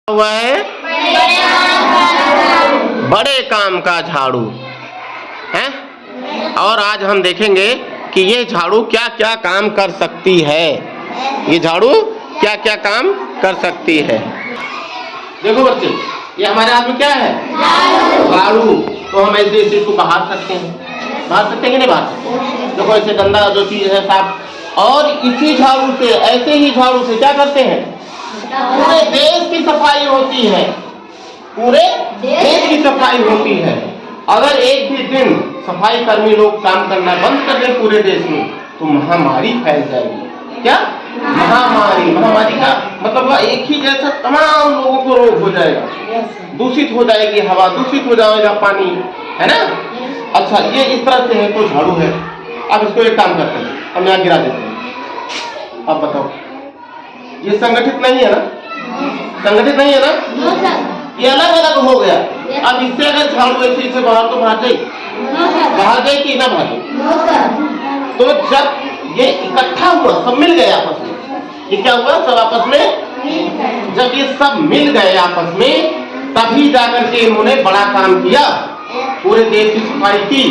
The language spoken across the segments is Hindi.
हुआ है बड़े काम का झाड़ू है। और आज हम देखेंगे कि ये झाड़ू क्या क्या काम कर सकती है। ये झाड़ू क्या क्या काम कर सकती है। देखो बच्चे, ये हमारे हाथ में क्या है? झाड़ू। तो हम ऐसे ऐसे इसको बाहर सकते हैं, बाहर सकते हैं कि नहीं बाहर सकते? देखो ऐसे गंदा जो चीज है साफ। और इसी झाड़ू से, ऐसे ही झाड़ू से क्या करते हैं? पूरे देश की सफाई होती है। पूरे देश की सफाई होती है। अगर एक भी दिन सफाई कर्मी लोग काम करना बंद कर दें पूरे देश में तो महामारी फैल जाएगी। क्या महामारी? महामारी का मतलब एक ही जैसा तमाम लोगों को रोग हो जाएगा। दूषित हो जाएगी हवा, दूषित हो जाएगा पानी, है ना। अच्छा, ये इस तरह से है तो झाड़ू है। अब इसको एक काम करते हैं, हम यहाँ गिरा देते हैं। अब बताओ, ये संगठित नहीं है ना? संगठित नहीं है ना? ये अलग अलग हो गया। अब इससे अगर झाड़ू ऐसे बाहर तो भाग गई, बाहर गई कि ना भागी? तो जब ये इकट्ठा हुआ, सब मिल गए आपस में, ये क्या हुआ? सब आपस में, जब ये सब मिल गए आपस में, तभी जाकर के इन्होंने बड़ा काम किया, पूरे देश की सफाई की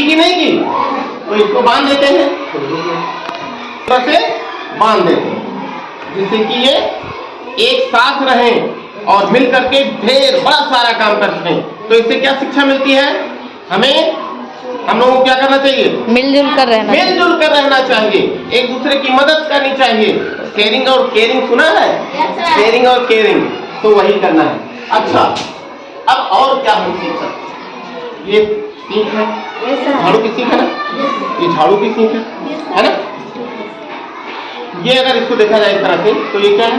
कि नहीं की? तो इसको बांध देते हैं, से बांध देते हैं जिससे कि ये एक साथ रहें और मिल करके ढेर बड़ा सारा काम कर सकें। तो इससे क्या शिक्षा मिलती है? हमें, हम लोगों को क्या करना चाहिए? मिलजुल कर रहना चाहिए। एक दूसरे की मदद करनी चाहिए। शेयरिंग और केयरिंग सुना है? शेयरिंग और केयरिंग, तो वही करना है। अच्छा, अब और क्या हम सीख सकते? ये सीख है, झाड़ू की सीख है ना? ये झाड़ू की सीख है ना? ये अगर इसको देखा जाए इस तरह से तो ये क्या है?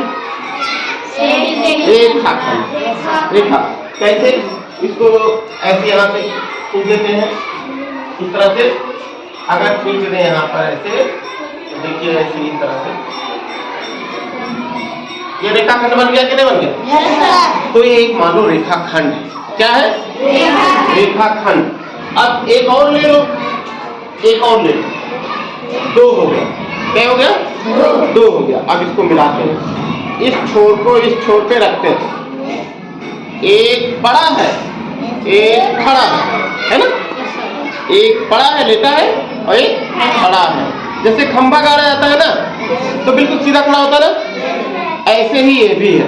रेखाखंड। रेखा कैसे? इसको ऐसे यहाँ से खींच देते हैं, इस तरह से अगर खींच दें यहाँ पर ऐसे, देखिए ऐसे इस तरह से ये रेखाखंड बन गया कि नहीं बन गया? तो ये एक मानो रेखाखंड है। क्या है? रेखाखंड। अब एक और ले लो, एक और ले लो, दो हो गया। क्या हो गया? दो हो गया। अब इसको मिलाते हैं, इस छोर को इस छोर पे रखते हैं। एक बड़ा है, एक खड़ा है ना? एक बड़ा है, लेटा है, और एक खड़ा है। जैसे खंभा गाड़ा जाता है ना, तो बिल्कुल सीधा खड़ा होता है ना, ऐसे ही ये भी है।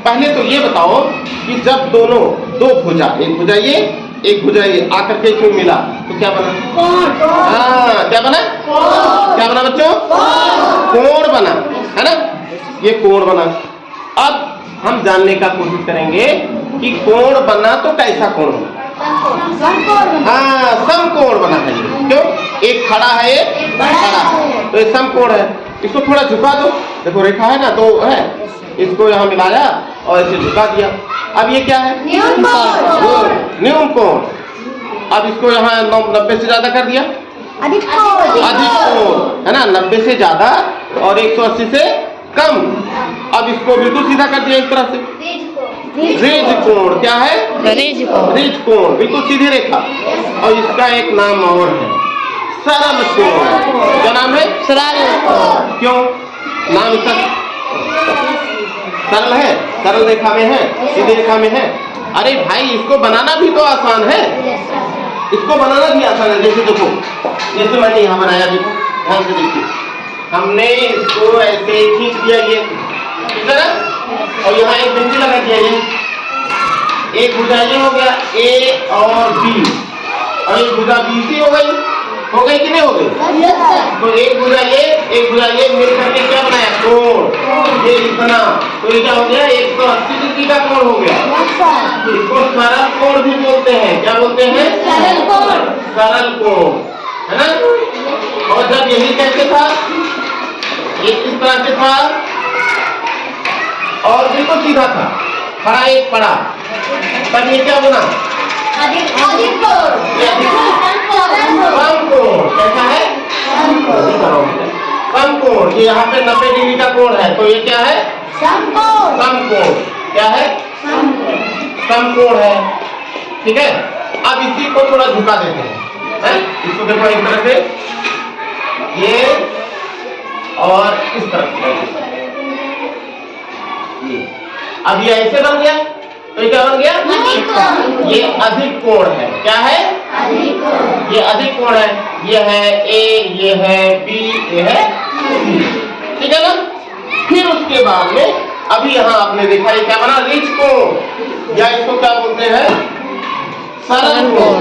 पहले तो ये बताओ कि जब दोनों, दो भुजा, एक भुजा ये, एक भुजा ये आकर के इसमें मिला तो क्या बना? हाँ, क्या बना? क्या बना बच्चों? कोण बना, है ना? ये कोण बना। अब हम जानने का कोशिश करेंगे कि कोण बना तो कैसा कोण बना? हाँ, समकोण बना है। क्यों? एक खड़ा है, एक खड़ा है, तो ये समकोण है। इसको थोड़ा झुका दो, देखो रेखा है ना, तो है, इसको यहाँ मिलाया और इसे झुका दिया। अब ये क्या है? न्यून कोण। अब इसको यहाँ 90 से ज्यादा कर दिया, अधिक कोण है ना, 90 से ज्यादा और 180 से कम। अब इसको बिल्कुल सीधा कर दिया इस तरह से, रिज कोण। क्या है? रिज कोण, बिल्कुल सीधी रेखा। और इसका एक नाम और है, सरल कोण। क्या नाम है? सरल कोण। क्यों नाम इसका सरल है? सरल रेखा में है, सीधी रेखा में है। अरे भाई, इसको बनाना भी तो आसान है, इसको बनाना भी आसान है। जैसे देखो, जैसे मैंने यहाँ बनाया, देखो ध्यान से देखिए, हमने इसको ऐसे खींच दिया, ये ठीक है ना, और यहाँ एक बिंदु लगा दिया, ये एक भुजा ये हो गया, ए और बी, और एक भुजा बी सी हो गई कि नहीं हो गई? तो एक भुजा ये मिल करके क्या बनाया? कोण। ये इतना, तो ये क्या हो गया? 180 डिग्री का कोण हो गया। इसको सरल कोण भी बोलते हैं। क्या बोलते हैं? सरल कोण। सरल कोण, है ना? और जब यही कैसे था, ये इस तरह से था और बिल्कुल सीधा था, खड़ा एक पड़ा, तब ये क्या बना? अधिक कोण। समकोण। कैसा है? समकोण। ये यहाँ पे 90 डिग्री का कोण है, तो ये क्या है? समकोण। समकोण क्या है? समकोण है। ठीक है। अब इसी को थोड़ा झुका देते हैं, इसको देखो इस तरह से, ये और इस तरह से। अब ये ऐसे बन गया, तो ये क्या बन गया? ये अधिक कोण है। क्या है? अधिक कोण। ये अधिक कोण है। ये है ए, ये है बी, ये है सी। ठीक है ना? फिर उसके बाद में अभी यहाँ आपने देखा ये क्या बना? ऋज कोण, या इसको क्या बोलते हैं? सरल कोण।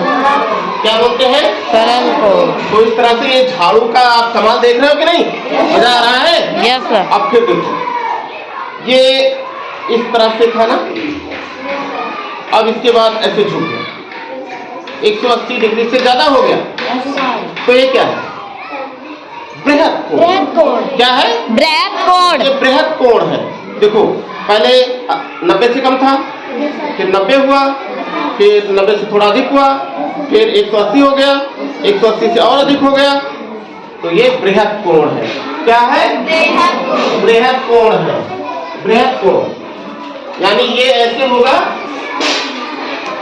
क्या बोलते हैं? सरल कोण। तो इस तरह से ये झाड़ू का आप कमाल देख रहे हो कि नहीं? मजा आ रहा है? Yes sir. अब फिर देखो, ये इस तरह से था ना, अब इसके बाद ऐसे झुक गया, 180 डिग्री से ज्यादा हो गया। तो ये क्या है? बृहद कोण। क्या है? बृहद कोण। ये बृहद कोण है। देखो, पहले 90 से कम था, फिर 90 हुआ, फिर 90 से थोड़ा अधिक हुआ, फिर 180 हो गया, 180 से और अधिक हो गया। तो ये बृहद कोण है। क्या है? बृहद कोण है। बृहद कोण यानी ये ऐसे होगा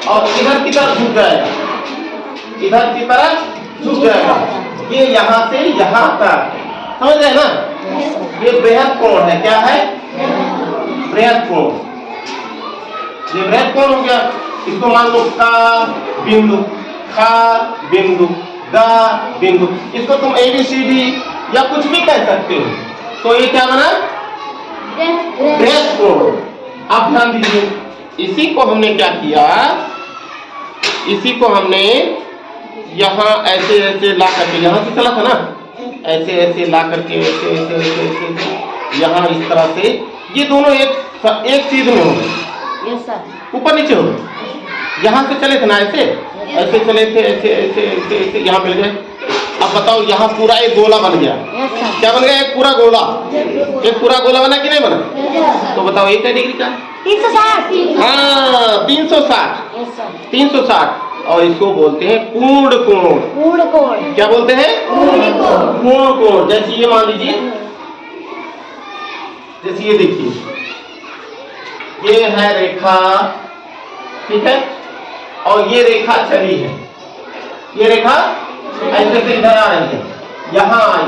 और इधर की तरफ झुक जाएगा, इधर की तरफ झुक जाएगा। ये यहाँ से यहाँ तक, समझ गए ना? ये बृहद कोण है। क्या है? बृहद कोण। ये बृहद कोण हो गया। इसको मान लो का बिंदु, खा बिंदु, गा बिंदु, इसको तुम ABCD या कुछ भी कह सकते हो। तो ये क्या बना? बृहद कोण। आप ध्यान दीजिए, इसी को हमने क्या किया, इसी को हमने यहाँ ऐसे ऐसे ला करके, यहाँ से चला था ना, ऐसे ऐसे ला करके ऐसे ऐसे ऐसे ऐसे यहाँ इस तरह से ये दोनों एक चीज में हो गए। Yes sir. ऊपर नीचे हो गए। यहाँ से चले थे ना, ऐसे ऐसे चले थे, ऐसे ऐसे ऐसे ऐसे यहाँ मिल गए। अब बताओ, यहाँ पूरा एक गोला बन गया। क्या बन गया? एक पूरा गोला। एक पूरा गोला बना कि नहीं बना? तो बताओ ये क्या डिग्री का? 360। हाँ, 360। 360। और इसको बोलते हैं पूर्ण कोण। पूर्ण कोण। क्या बोलते हैं? पूर्ण कोण। पूर्ण कोण। जैसे ये मान लीजिए, जैसे ये देखिए, ये है रेखा, ठीक है, और ये रेखा चली है। ये रेखा ऐसे से इधर आ रही है, यहाँ आई,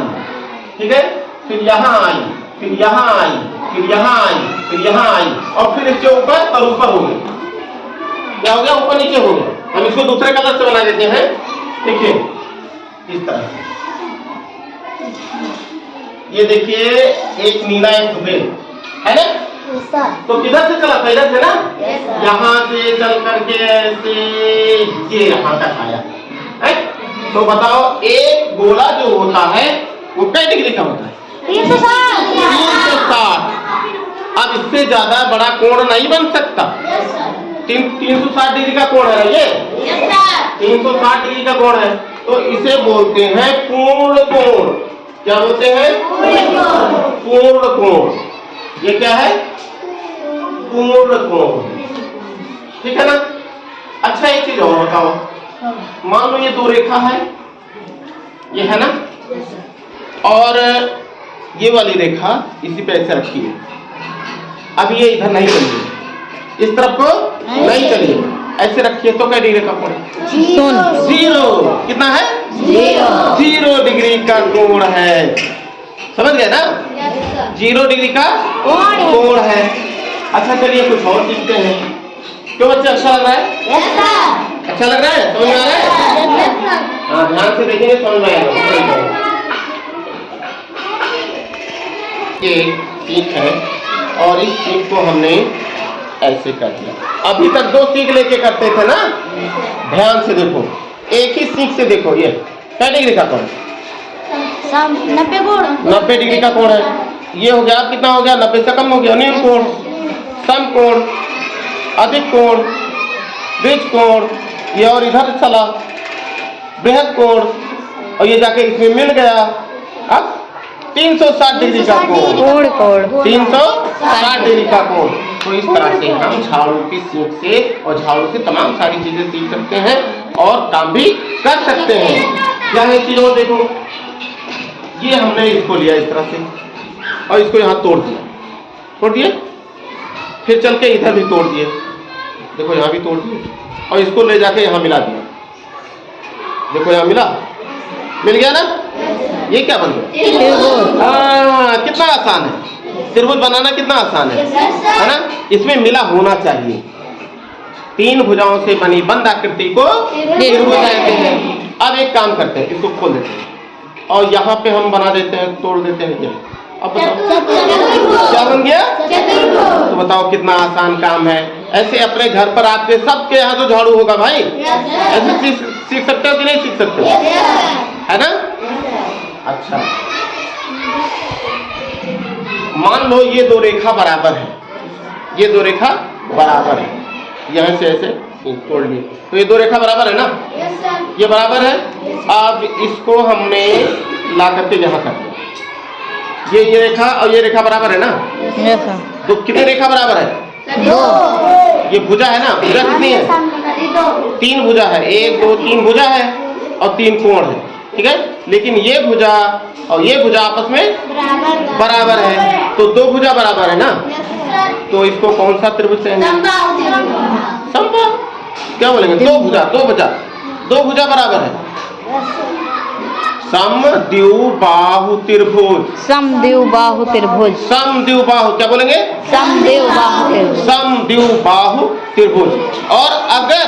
ठीक है, फिर यहाँ आई, फिर यहाँ आई, फिर यहाँ आई, फिर यहाँ आई, और फिर इसके ऊपर और ऊपर हो गई। क्या हो गया? ऊपर नीचे हो गया। हम इसको दूसरे कलर से बना देते हैं। देखिए इस तरह से, ये देखिए, एक नीला एक सफेद है ना? तो किधर से चला था? इधर से ना, यहाँ से चल करके ऐसे ये यहाँ तक आया है। तो बताओ, एक गोला जो होता है वो कई डिग्री का होता है? 360। 360। अब इससे ज्यादा बड़ा कोण नहीं बन सकता। 360 डिग्री का कोण है ये। 360 डिग्री का कोण है, तो इसे बोलते हैं पूर्ण कोण। क्या बोलते हैं? पूर्ण कोण। ये क्या है? पूर्ण कोण। ठीक है ना? अच्छा, एक चीज और बताओ, मान लो ये दो रेखा है, ये है ना, और ये वाली रेखा इसी पे ऐसे रखी है। अब ये इधर नहीं चलिए, इस तरफ को नहीं चलिए, ऐसे रखिए, तो क्या डिग्री का कोण? 0। कितना है? 0 डिग्री का कोण है। समझ गए ना? 0 डिग्री का कोण है। अच्छा, चलिए कुछ और सीखते हैं। क्यों बच्चे, अच्छा लग रहा है? अच्छा लग रहा है? समझ में आ रहा है? हाँ, ध्यान से देखेंगे, समझ में आएगा। ये सीख है, और इस सीख को हमने ऐसे कर दिया। अभी तक 2 सीख लेके करते थे ना? ध्यान से देखो, एक ही सीख से देखो, ये क्या डिग्री का कोण? 90 कोण। 90 डिग्री का कोण है। ये हो गया, कितना हो गया? 90 से कम हो गया, न्यून कोण, समकोण, अधिक कोण, ऋज कोण, ये और इधर चला बृहद कोण, और ये जाके इसमें मिल गया। अब 360 डिग्री का कोण। 360 डिग्री का कोण। तो इस तरह से हम झाड़ू की सीख से और झाड़ू से तमाम सारी चीजें सीख सकते हैं और काम भी कर सकते हैं। क्या है चीज और देखो, ये हमने इसको लिया इस तरह से और इसको यहाँ तोड़ दिए, फिर चल के इधर भी तोड़ दिए, देखो यहाँ भी तोड़ दिए, और इसको ले जाके यहाँ मिला दिया, देखो यहाँ मिल गया ना? ये क्या बन गया? कितना आसान है त्रिभुज बनाना कितना आसान है ना? इसमें मिला होना चाहिए। 3 भुजाओं से बनी बंद आकृति को त्रिभुज कहते हैं। अब एक काम करते हैं, इसको खोल देते हैं और यहाँ पे हम बना देते हैं, तोड़ देते हैं ये। अब बताओ क्या बन गया? तो बताओ कितना आसान काम है। ऐसे अपने घर पर आपके सबके यहाँ तो झाड़ू होगा भाई, ऐसे सीख सकते हो कि नहीं सीख सकते हो, है ना? अच्छा, मान लो ये 2 रेखा बराबर है, ये 2 रेखा बराबर है, यहाँ से ऐसे तोड़ लिए तो ये 2 रेखा बराबर है ना? ये बराबर है। अब इसको हमने ला करके यहाँ कर दिया, ये रेखा और ये रेखा बराबर है ना? तो कितनी रेखा बराबर है? 2। ये भुजा है ना? भुजा कितनी है? 3 भुजा है, 1 2 3 भुजा है और 3 कोण है, ठीक है। लेकिन ये भुजा और ये भुजा आपस में बराबर है, तो 2 भुजा बराबर है ना? तो इसको कौन सा त्रिभुज कहेंगे? समबाहु। क्या बोलेंगे? 2 भुजा, 2 भुजा, 2 भुजा बराबर है। समद्विबाहु त्रिभुज, समद्विबाहु त्रिभुज, समद्विबाहु, क्या बोलेंगे? समद्विबाहु त्रिभुज, समद्विबाहु त्रिभुज। और अगर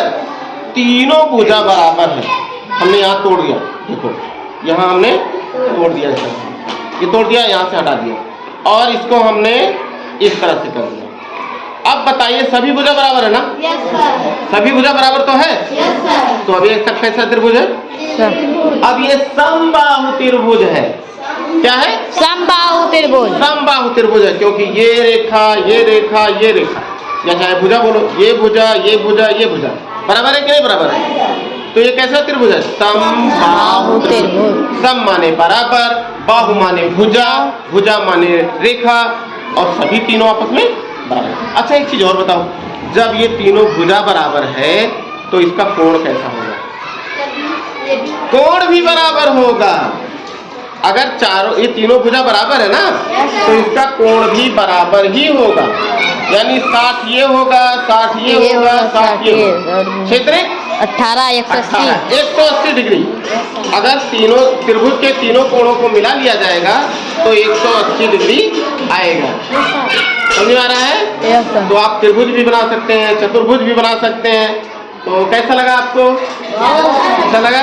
तीनों भुजा बराबर है, हमने यहाँ तोड़ दिया, देखो यहाँ हमने तोड़ दिया, ये तोड़ दिया, यहाँ से हटा दिया और इसको हमने इस तरह से कर दिया। अब बताइए सभी भुजा बराबर है ना? सभी भुजा बराबर तो है। तो अभी एक कैसा त्रिभुज है? अब ये समबाहु त्रिभुज है। क्या है? समबाहु त्रिभुज, समबाहु त्रिभुज है, क्योंकि ये रेखा, ये रेखा, ये रेखा, या चाहे भुजा बोलो, ये भुजा, ये भुजा, ये भुजा बराबर है कि नहीं बराबर है? तो ये कैसा त्रिभुज है? समबाहु त्रिभुज। सम माने बराबर, बाहु माने भुजा, भुजा माने रेखा और सभी तीनों आपस में बराबर। अच्छा एक चीज और बताओ, जब ये तीनों भुजा बराबर है तो इसका कोण कैसा होगा? कोण भी बराबर होगा। अगर चारों ये तीनों भुजा बराबर है ना, तो इसका कोण भी बराबर ही होगा, यानी 60 ये होगा, 60 ये होगा, 60 ये होगा। क्षेत्र 18 180 डिग्री। अगर तीनों त्रिभुज के तीनों कोणों को मिला लिया जाएगा तो 180 डिग्री आएगा। समझ में आ रहा है? तो आप त्रिभुज भी बना सकते हैं, चतुर्भुज भी बना सकते हैं। तो कैसा लगा आपको? अच्छा लगा?